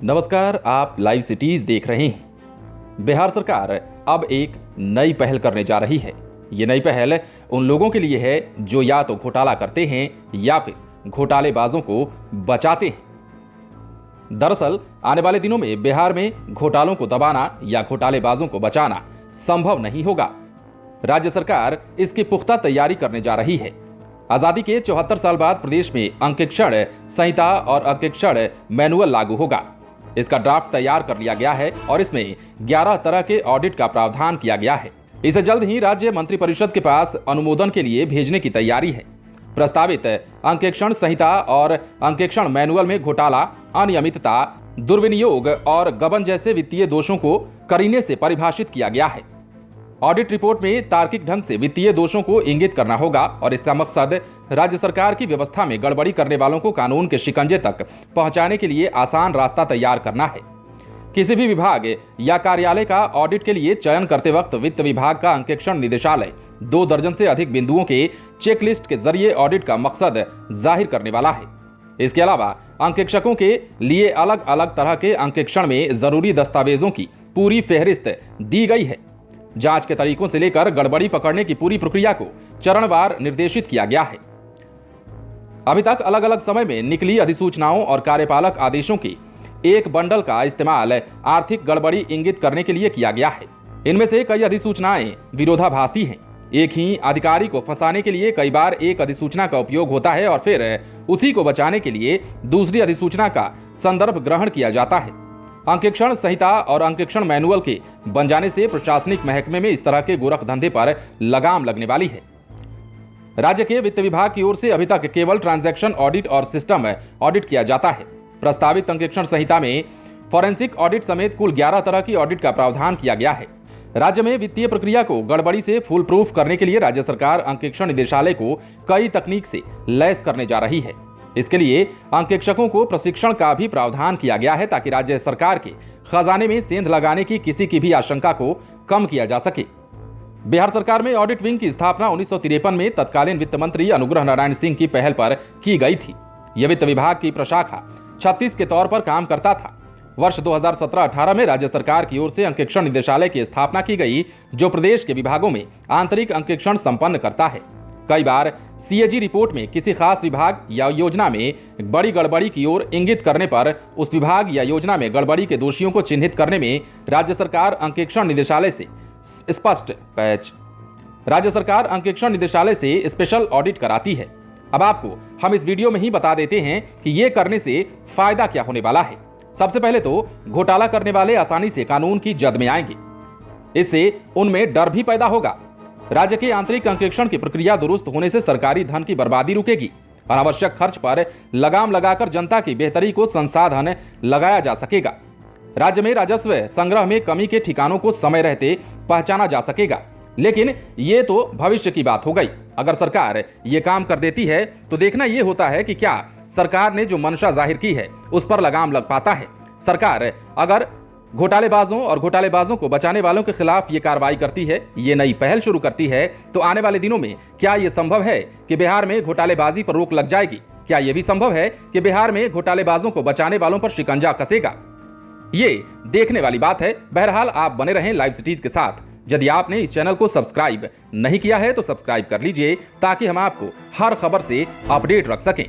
नमस्कार, आप live cities देख रहे हैं। बिहार सरकार अब एक नई पहल करने जा रही है। ये नई पहल उन लोगों के लिए है जो या तो घोटाला करते हैं या फिर घोटालेबाजों को बचाते हैं। दरअसल आने वाले दिनों में बिहार में घोटालों को दबाना या घोटालेबाजों को बचाना संभव नहीं होगा। राज्य सरकार इसकी पुख्ता तैयारी करने जा रही है। आजादी के 74 साल बाद प्रदेश में अंकेक्षण संहिता और अंकेक्षण मैनुअल लागू होगा। इसका ड्राफ्ट तैयार कर लिया गया है और इसमें 11 तरह के ऑडिट का प्रावधान किया गया है। इसे जल्द ही राज्य मंत्रिपरिषद के पास अनुमोदन के लिए भेजने की तैयारी है। प्रस्तावित अंकेक्षण संहिता और अंकेक्षण मैनुअल में घोटाला, अनियमितता, दुर्विनियोग और गबन जैसे वित्तीय दोषों को करीने से परिभाषित किया गया है। ऑडिट रिपोर्ट में तार्किक ढंग से वित्तीय दोषों को इंगित करना होगा और इसका मकसद राज्य सरकार की व्यवस्था में गड़बड़ी करने वालों को कानून के शिकंजे तक पहुंचाने के लिए आसान रास्ता तैयार करना है। किसी भी विभाग या कार्यालय का ऑडिट के लिए चयन करते वक्त वित्त विभाग का अंकेक्षण निदेशालय 2 दर्जन से अधिक बिंदुओं के चेकलिस्ट के जरिए ऑडिट का मकसद जाहिर करने वाला है। इसके अलावा अंकेक्षकों के लिए अलग अलग तरह के अंकेक्षण में जरूरी दस्तावेजों की पूरी फेहरिस्त दी गई है। जांच के तरीकों से लेकर गड़बड़ी पकड़ने की पूरी प्रक्रिया को चरणवार निर्देशित किया गया है। अभी तक अलग अलग समय में निकली अधिसूचनाओं और कार्यपालक आदेशों के एक बंडल का इस्तेमाल आर्थिक गड़बड़ी इंगित करने के लिए किया गया है। इनमें से कई अधिसूचनाएं विरोधाभासी हैं। एक ही अधिकारी को फंसाने के लिए कई बार एक अधिसूचना का उपयोग होता है और फिर उसी को बचाने के लिए दूसरी अधिसूचना का संदर्भ ग्रहण किया जाता है। अंकेक्षण संहिता और अंकेक्षण मैनुअल के बन जाने से प्रशासनिक महकमे में इस तरह के गोरख धंधे पर लगाम लगने वाली है। राज्य के वित्त विभाग की ओर से अभी तक केवल ट्रांजैक्शन ऑडिट और सिस्टम ऑडिट किया जाता है। प्रस्तावित अंकेक्षण संहिता में फॉरेंसिक ऑडिट समेत कुल 11 तरह की ऑडिट का प्रावधान किया गया है। राज्य में वित्तीय प्रक्रिया को गड़बड़ी से फुल प्रूफ करने के लिए राज्य सरकार अंकेक्षण निदेशालय को कई तकनीक से लैस करने जा रही है। इसके लिए अंकेक्षकों को प्रशिक्षण का भी प्रावधान किया गया है ताकि राज्य सरकार के खजाने में सेंध लगाने की किसी की भी आशंका को कम किया जा सके। बिहार सरकार में ऑडिट विंग की स्थापना 1953 में तत्कालीन वित्त मंत्री अनुग्रह नारायण सिंह की पहल पर की गई थी। यह वित्त विभाग की प्रशाखा 36 के तौर पर काम करता था। वर्ष 2017-18 में राज्य सरकार की ओर से अंकेक्षण निदेशालय की स्थापना की गई, जो प्रदेश के विभागों में आंतरिक अंकेक्षण संपन्न करता है। कई बार सीएजी रिपोर्ट में किसी खास विभाग या योजना में बड़ी गड़बड़ी की ओर इंगित करने पर उस विभाग या योजना में गड़बड़ी के दोषियों को चिन्हित करने में राज्य सरकार अंकेक्षण निदेशालय से स्पेशल ऑडिट कराती है। अब आपको हम इस वीडियो में ही बता देते हैं कि ये करने से फायदा क्या होने वाला है। सबसे पहले तो घोटाला करने वाले आसानी से कानून की जद में आएंगे। इससे उनमें डर भी पैदा होगा। राज्य के आंतरिक अंकेक्षण की प्रक्रिया दुरुस्त होने से सरकारी धन की बर्बादी रुकेगी। अनावश्यक खर्च पर लगाम लगाकर जनता की बेहतरी को संसाधन लगाया जा सकेगा। राज्य में राजस्व संग्रह में कमी के ठिकानों को समय रहते पहचाना जा सकेगा। लेकिन ये तो भविष्य की बात हो गई। अगर सरकार ये काम कर देती है तो देखना ये होता है कि क्या सरकार ने जो मंशा जाहिर की है उस पर लगाम लग पाता है। सरकार अगर घोटालेबाजों को बचाने वालों के खिलाफ ये कार्रवाई करती है, ये नई पहल शुरू करती है, तो आने वाले दिनों में क्या ये संभव है कि बिहार में घोटालेबाजी पर रोक लग जाएगी? क्या यह भी संभव है कि बिहार में घोटालेबाजों को बचाने वालों पर शिकंजा कसेगा? ये देखने वाली बात है। बहरहाल आप बने रहें लाइव सिटीज के साथ। यदि आपने इस चैनल को सब्सक्राइब नहीं किया है तो सब्सक्राइब कर लीजिए ताकि हम आपको हर खबर से अपडेट रख सकें।